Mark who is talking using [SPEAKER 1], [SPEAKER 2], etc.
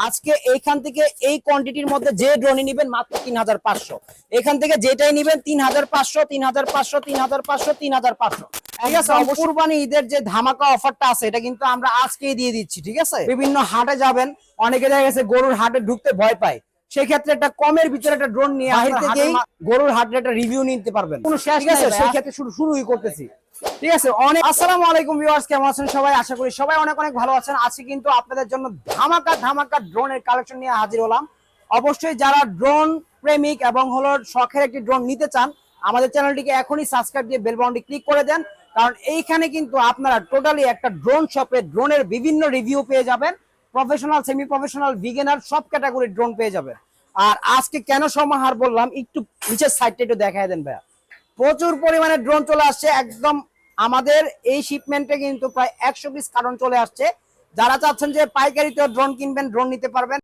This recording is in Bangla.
[SPEAKER 1] আজকে এইখান থেকে এই কোয়ান্টিটির মধ্যে যে ড্রোনই নেবেন মাত্র 3500। এখান থেকে যেটাই নেবেন 3500 3500 3500 3500। ঠিক আছে, কুরবানি ঈদের যে ধামাকা অফারটা আছে এটা কিন্তু আমরা আজকেই দিয়ে দিচ্ছি। ঠিক আছে, বিভিন্ন হাটে যাবেন, অনেকে দেখা গেছে গরুর হাটে ঢুকতে ভয় পায়, সেক্ষেত্রে একটা কমের ভিতরে একটা ড্রোন নিয়ে বাহির থেকেই গরুর হাটের একটা রিভিউ নিতে পারবেন। কোনো শেষ আছে, সেই ক্ষেত্রে শুরুই করতেছি। ঠিক আছে, অনেক আসসালামু আলাইকুম ভিউয়ার্স, কেমন আছেন সবাই? আশা করি সবাই অনেক অনেক ভালো আছেন। আজকে কিন্তু আপনাদের জন্য ধামাকা ধামাকা ড্রোনের কালেকশন নিয়ে হাজির হলাম। অবশ্যই যারা ড্রোন প্রেমিক এবং হলো শখের একটি ড্রোন নিতে চান, আমাদের চ্যানেলটিকে এখনই সাবস্ক্রাইব দিয়ে বেল বাটনটি ক্লিক করে দেন, কারণ এইখানে কিন্তু আপনারা টোটালি একটা ড্রোন শপে ড্রোনের বিভিন্ন রিভিউ পেয়ে যাবেন। প্রফেশনাল, সেমি প্রফেশনাল, বিগিনার সব ক্যাটাগরির ড্রোন পেয়ে যাবেন। আর আজকে কেন সমাহার বললাম, একটু নিচের সাইডটা একটু দেখায় দেন ভাইয়া। প্রচুর পরিমাণে ড্রোন চলে আসছে একদম। আমাদের এই শিপমেন্টে কিন্তু প্রায় 100 পিস কার্টন চলে আসছে। যারা চাচ্ছেন যে পাইকারিতে ড্রোন কিনবেন, ড্রোন নিতে পারবেন।